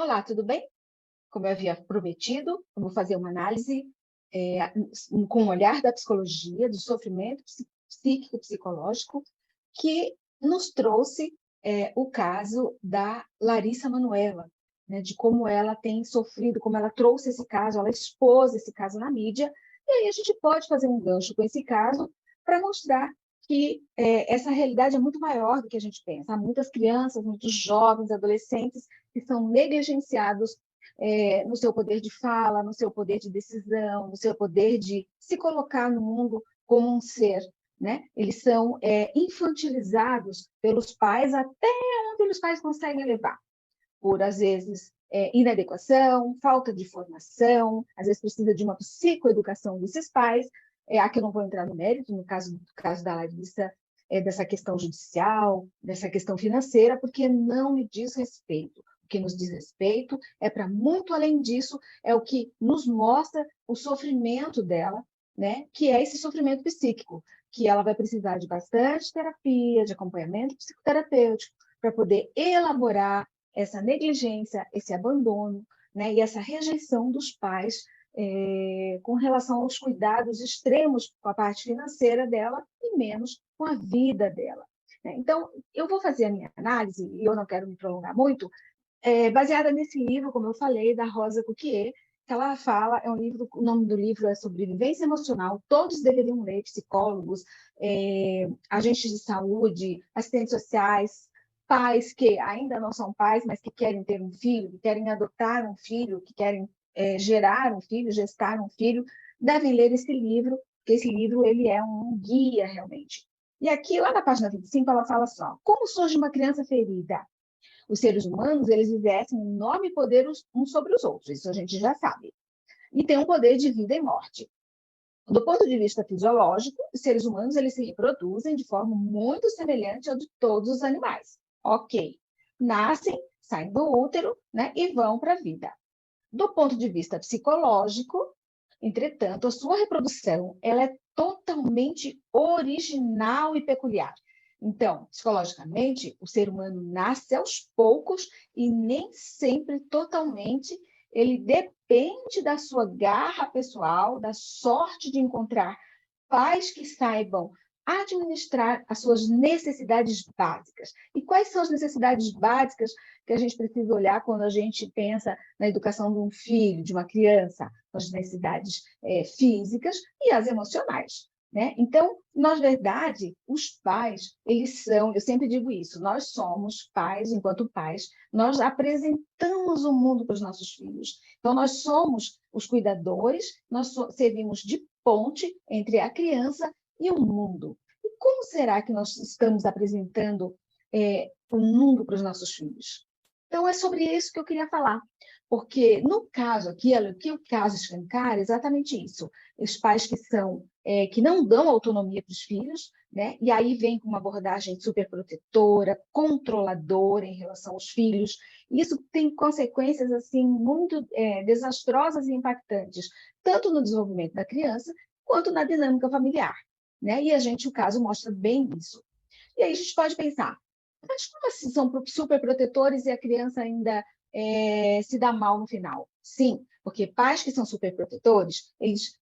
Olá, tudo bem? Como eu havia prometido, eu vou fazer uma análise com o olhar da psicologia, do sofrimento psíquico, psicológico, que nos trouxe o caso da Larissa Manoela, né, de como ela tem sofrido, como ela trouxe esse caso, ela expôs esse caso na mídia, e aí a gente pode fazer um gancho com esse caso para mostrar que essa realidade é muito maior do que a gente pensa. Há muitas crianças, muitos jovens, adolescentes que são negligenciados no seu poder de fala, no seu poder de decisão, no seu poder de se colocar no mundo como um ser, né? Eles são infantilizados pelos pais até onde os pais conseguem levar, por, às vezes, inadequação, falta de formação, às vezes precisa de uma psicoeducação desses pais. Aqui eu não vou entrar no mérito, no caso da Larissa, dessa questão judicial, dessa questão financeira, porque não me diz respeito. O que nos diz respeito é para muito além disso, é o que nos mostra o sofrimento dela, né? Que é esse sofrimento psíquico, que ela vai precisar de bastante terapia, de acompanhamento psicoterapêutico, para poder elaborar essa negligência, esse abandono, né, e essa rejeição dos pais com relação aos cuidados extremos com a parte financeira dela e menos com a vida dela. Né? Então, eu vou fazer a minha análise, e eu não quero me prolongar muito, baseada nesse livro, como eu falei, da Rosa Cuquier, que ela fala, é um livro, o nome do livro é Sobrevivência Emocional, todos deveriam ler, psicólogos, agentes de saúde, assistentes sociais, pais que ainda não são pais, mas que querem ter um filho, que querem adotar um filho, que querem gerar um filho, gestar um filho, devem ler esse livro, porque esse livro ele é um guia realmente. E aqui, lá na página 25, ela fala só, como surge uma criança ferida? Os seres humanos, eles exercem um enorme poder uns sobre os outros, isso a gente já sabe. E tem um poder de vida e morte. Do ponto de vista fisiológico, os seres humanos eles se reproduzem de forma muito semelhante ao de todos os animais. Ok. Nascem, saem do útero, né, e vão para a vida. Do ponto de vista psicológico, entretanto, a sua reprodução ela é totalmente original e peculiar. Então, psicologicamente, o ser humano nasce aos poucos e nem sempre totalmente ele depende da sua garra pessoal, da sorte de encontrar pais que saibam administrar as suas necessidades básicas. E quais são as necessidades básicas que a gente precisa olhar quando a gente pensa na educação de um filho, de uma criança? As necessidades físicas e as emocionais. Né? Então, na verdade, os pais, eles são, eu sempre digo isso, nós somos pais, enquanto pais, nós apresentamos o mundo para os nossos filhos. Então, nós somos os cuidadores, nós servimos de ponte entre a criança e o mundo. E como será que nós estamos apresentando o mundo para os nossos filhos? Então, é sobre isso que eu queria falar. Porque, no caso aqui, o que o caso escancara é exatamente isso. Os pais que não dão autonomia para os filhos, né? E aí vem com uma abordagem superprotetora, controladora em relação aos filhos. Isso tem consequências assim muito desastrosas e impactantes, tanto no desenvolvimento da criança, quanto na dinâmica familiar. Né? E o caso mostra bem isso. E aí a gente pode pensar, mas como assim são superprotetores e a criança ainda se dá mal no final? Sim, porque pais que são superprotetores, eles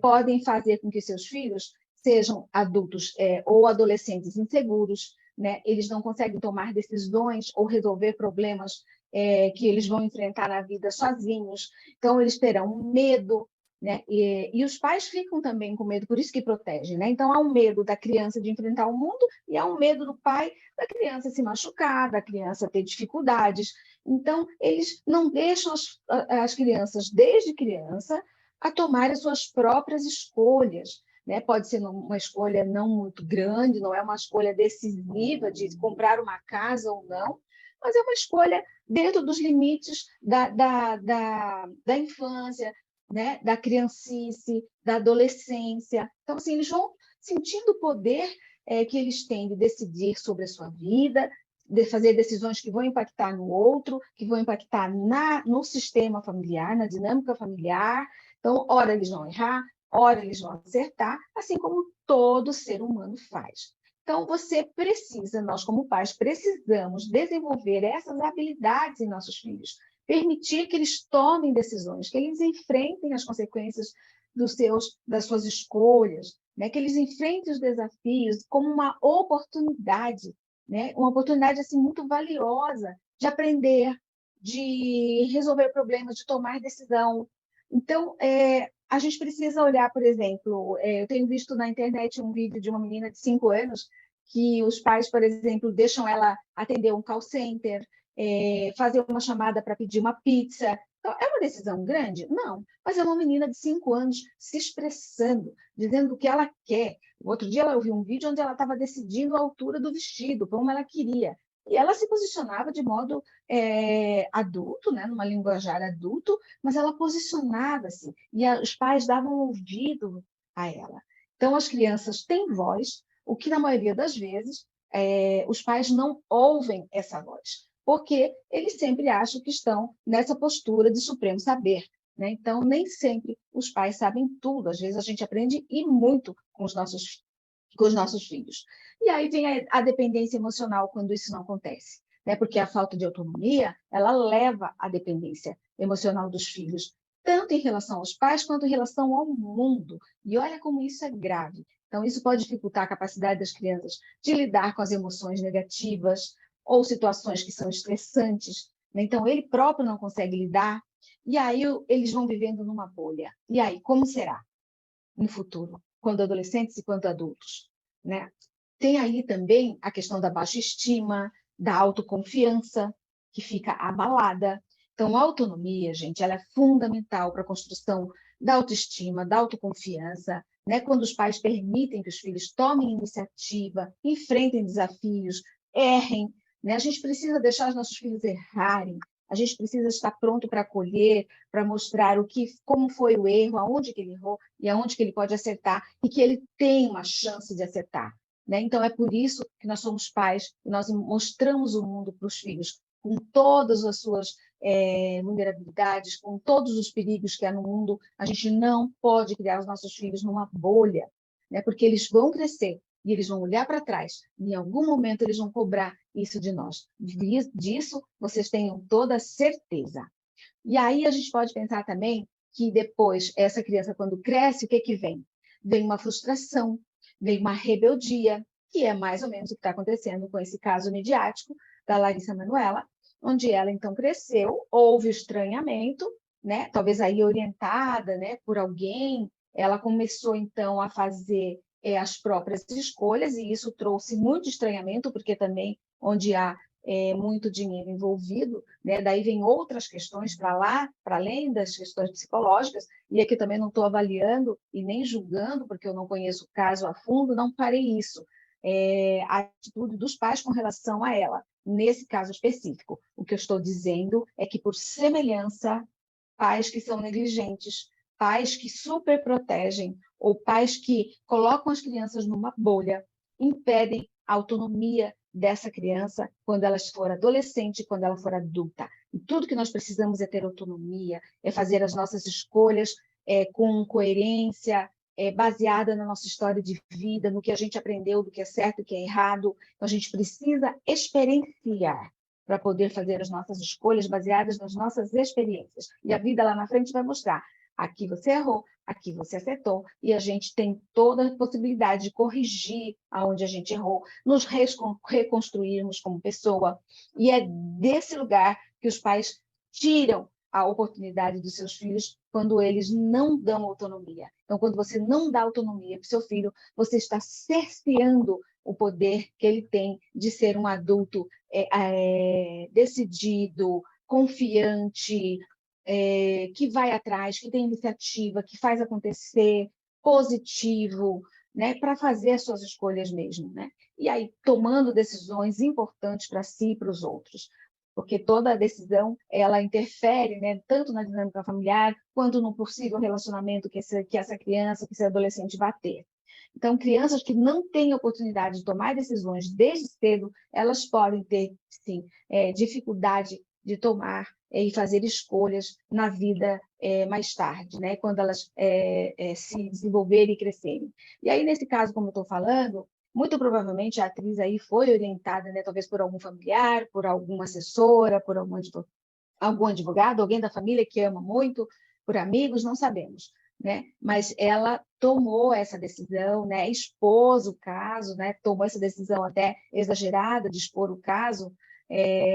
podem fazer com que seus filhos sejam adultos ou adolescentes inseguros, né? Eles não conseguem tomar decisões ou resolver problemas que eles vão enfrentar na vida sozinhos. Então, eles terão medo, né? E os pais ficam também com medo, por isso que protegem. Né? Então, há um medo da criança de enfrentar o mundo e há um medo do pai da criança se machucar, da criança ter dificuldades. Então, eles não deixam as crianças, desde criança, a tomar as suas próprias escolhas. Né? Pode ser uma escolha não muito grande, não é uma escolha decisiva de comprar uma casa ou não, mas é uma escolha dentro dos limites da infância, né? Da criancice, da adolescência. Então, assim, eles vão sentindo o poder que eles têm de decidir sobre a sua vida, de fazer decisões que vão impactar no outro, que vão impactar no sistema familiar, na dinâmica familiar. Então, ora eles vão errar, ora eles vão acertar, assim como todo ser humano faz. Então, você precisa, nós como pais, precisamos desenvolver essas habilidades em nossos filhos, permitir que eles tomem decisões, que eles enfrentem as consequências das suas escolhas, né? Que eles enfrentem os desafios como uma oportunidade, né? Uma oportunidade assim, muito valiosa de aprender, de resolver problemas, de tomar decisão. Então, a gente precisa olhar, por exemplo, eu tenho visto na internet um vídeo de uma menina de 5 anos que os pais, por exemplo, deixam ela atender um call center, fazer uma chamada para pedir uma pizza. Então, é uma decisão grande? Não, mas é uma menina de 5 anos se expressando, dizendo o que ela quer. O outro dia ela ouviu um vídeo onde ela estava decidindo a altura do vestido, como ela queria. E ela se posicionava de modo adulto, né, numa linguajar adulto, mas ela posicionava-se, e os pais davam ouvido a ela. Então, as crianças têm voz, o que, na maioria das vezes, os pais não ouvem essa voz, porque eles sempre acham que estão nessa postura de supremo saber, né? Então, nem sempre os pais sabem tudo. Às vezes, a gente aprende e muito com os nossos filhos. E aí vem a dependência emocional quando isso não acontece, né? Porque a falta de autonomia, ela leva à dependência emocional dos filhos, tanto em relação aos pais quanto em relação ao mundo. E olha como isso é grave. Então, isso pode dificultar a capacidade das crianças de lidar com as emoções negativas ou situações que são estressantes, né? Então, ele próprio não consegue lidar, e aí eles vão vivendo numa bolha. E aí, como será no futuro, quando adolescentes e quando adultos, né? Tem aí também a questão da baixa estima, da autoconfiança, que fica abalada. Então, a autonomia, gente, ela é fundamental para a construção da autoestima, da autoconfiança, né? Quando os pais permitem que os filhos tomem iniciativa, enfrentem desafios, errem, né? A gente precisa deixar os nossos filhos errarem, a gente precisa estar pronto para acolher, para mostrar como foi o erro, aonde que ele errou e aonde que ele pode acertar, e que ele tem uma chance de acertar, né? Então, é por isso que nós somos pais, e nós mostramos o mundo para os filhos, com todas as suas vulnerabilidades, com todos os perigos que há no mundo. A gente não pode criar os nossos filhos numa bolha, né? Porque eles vão crescer e eles vão olhar para trás, e em algum momento eles vão cobrar isso de nós. Disso vocês tenham toda a certeza. E aí a gente pode pensar também que depois, essa criança, quando cresce, o que que vem? Vem uma frustração, vem uma rebeldia, que é mais ou menos o que está acontecendo com esse caso midiático da Larissa Manoela, onde ela, então, cresceu, houve estranhamento, né? Talvez aí orientada, né, por alguém, ela começou, então, a fazer as próprias escolhas, e isso trouxe muito estranhamento, porque também, onde há muito dinheiro envolvido, né? Daí vem outras questões para lá, para além das questões psicológicas, e aqui também não estou avaliando e nem julgando, porque eu não conheço o caso a fundo, não farei isso. A atitude dos pais com relação a ela, nesse caso específico. O que eu estou dizendo é que, por semelhança, pais que são negligentes, pais que superprotegem, ou pais que colocam as crianças numa bolha, impedem a autonomia dessa criança quando ela for adolescente, quando ela for adulta. E tudo que nós precisamos é ter autonomia, é fazer as nossas escolhas com coerência, baseada na nossa história de vida, no que a gente aprendeu, do que é certo e do que é errado. Então, a gente precisa experienciar para poder fazer as nossas escolhas baseadas nas nossas experiências. E a vida lá na frente vai mostrar: aqui você errou, aqui você acertou, e a gente tem toda a possibilidade de corrigir aonde a gente errou, nos reconstruirmos como pessoa. E é desse lugar que os pais tiram a oportunidade dos seus filhos quando eles não dão autonomia. Então, quando você não dá autonomia para o seu filho, você está cerceando o poder que ele tem de ser um adulto decidido, confiante, que vai atrás, que tem iniciativa, que faz acontecer, positivo, né, para fazer as suas escolhas mesmo, né? E aí tomando decisões importantes para si e para os outros, porque toda decisão ela interfere, né, tanto na dinâmica familiar quanto no possível relacionamento que essa criança, que esse adolescente vai ter. Então, crianças que não têm oportunidade de tomar decisões desde cedo, elas podem ter, sim, dificuldade de tomar e fazer escolhas na vida mais tarde, né? Quando elas se desenvolverem e crescerem. E aí, nesse caso, como eu estou falando, muito provavelmente a atriz aí foi orientada, né, talvez por algum familiar, por alguma assessora, por algum algum advogado, alguém da família que ama muito, por amigos, não sabemos, né? Mas ela tomou essa decisão, né? Expôs o caso, né? Tomou essa decisão até exagerada de expor o caso.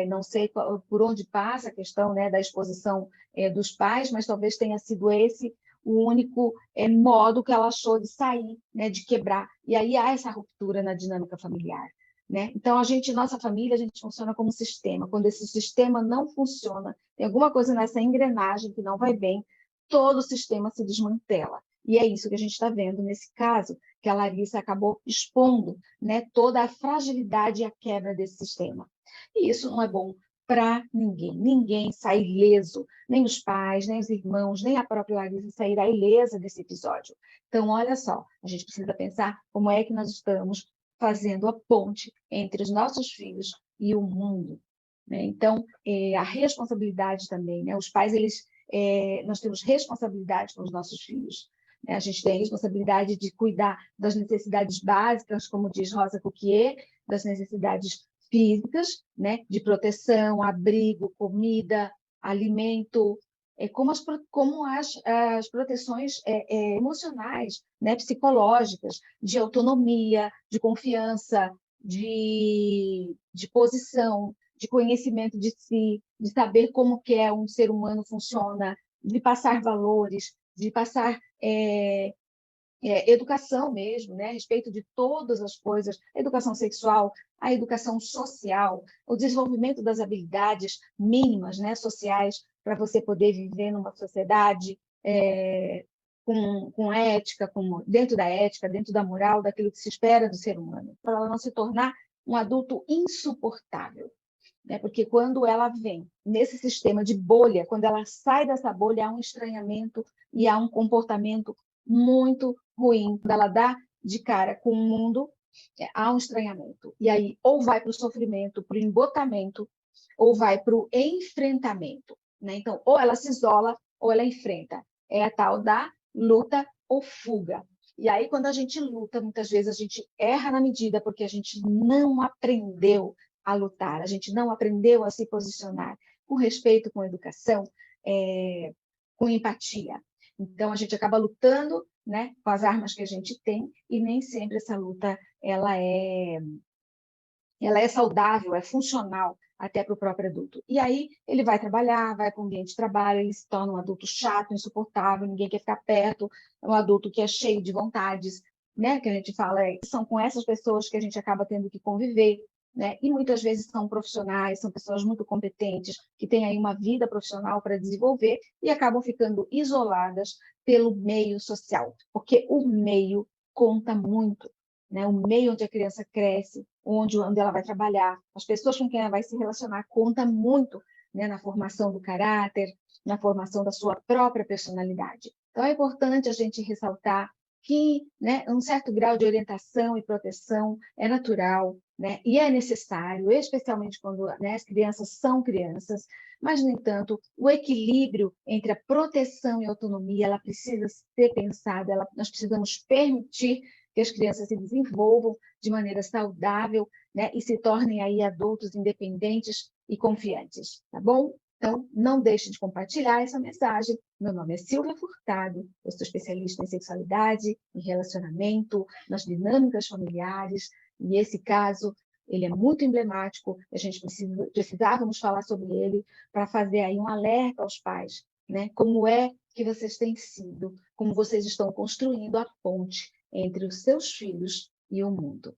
Não sei por onde passa a questão, né, da exposição dos pais, mas talvez tenha sido esse o único modo que ela achou de sair, né, de quebrar. E aí há essa ruptura na dinâmica familiar. Né? Então, nossa família, a gente funciona como um sistema. Quando esse sistema não funciona, tem alguma coisa nessa engrenagem que não vai bem, todo o sistema se desmantela. E é isso que a gente está vendo nesse caso, que a Larissa acabou expondo, né, toda a fragilidade e a quebra desse sistema. E isso não é bom para ninguém. Ninguém sai ileso, nem os pais, nem os irmãos, nem a própria Larissa sairá ilesa desse episódio. Então, olha só, a gente precisa pensar como é que nós estamos fazendo a ponte entre os nossos filhos e o mundo. Né? Então, a responsabilidade também, né? Os pais, nós temos responsabilidade com os nossos filhos. Né? A gente tem a responsabilidade de cuidar das necessidades básicas, como diz Rosa Coquier, das necessidades físicas, né? De proteção, abrigo, comida, alimento, como as proteções emocionais, né, psicológicas, de autonomia, de confiança, de posição, de conhecimento de si, de saber como que um ser humano funciona, de passar valores, de passar educação mesmo, né, a respeito de todas as coisas, a educação sexual, a educação social, o desenvolvimento das habilidades mínimas, né, sociais, para você poder viver numa sociedade com ética, dentro da moral, daquilo que se espera do ser humano, para ela não se tornar um adulto insuportável. Né? Porque quando ela vem nesse sistema de bolha, quando ela sai dessa bolha, há um estranhamento e há um comportamento muito ruim. Quando ela dá de cara com o mundo, há um estranhamento. E aí, ou vai para o sofrimento, para o embotamento, ou vai para o enfrentamento. Né? Então, ou ela se isola, ou ela enfrenta. É a tal da luta ou fuga. E aí, quando a gente luta, muitas vezes a gente erra na medida porque a gente não aprendeu a lutar, a gente não aprendeu a se posicionar com respeito, com educação, com empatia. Então, a gente acaba lutando, né, com as armas que a gente tem e nem sempre essa luta ela é saudável, é funcional até para o próprio adulto. E aí ele vai trabalhar, vai para o ambiente de trabalho, ele se torna um adulto chato, insuportável, ninguém quer ficar perto, é um adulto que é cheio de vontades, né? Que a gente fala, são com essas pessoas que a gente acaba tendo que conviver, né? E muitas vezes são profissionais, são pessoas muito competentes, que têm aí uma vida profissional para desenvolver e acabam ficando isoladas pelo meio social, porque o meio conta muito. Né, o meio onde a criança cresce, onde ela vai trabalhar, as pessoas com quem ela vai se relacionar conta muito, né, na formação do caráter, na formação da sua própria personalidade. Então, é importante a gente ressaltar que, né, um certo grau de orientação e proteção é natural, né, e é necessário, especialmente quando, né, as crianças são crianças, mas, no entanto, o equilíbrio entre a proteção e a autonomia, ela precisa ser pensada, nós precisamos permitir que as crianças se desenvolvam de maneira saudável, né, e se tornem aí adultos independentes e confiantes, tá bom? Então, não deixe de compartilhar essa mensagem. Meu nome é Silvia Furtado, eu sou especialista em sexualidade, em relacionamento, nas dinâmicas familiares, e esse caso, ele é muito emblemático, a gente precisávamos falar sobre ele para fazer aí um alerta aos pais, né? Como é que vocês têm sido, como vocês estão construindo a ponte entre os seus filhos e o mundo.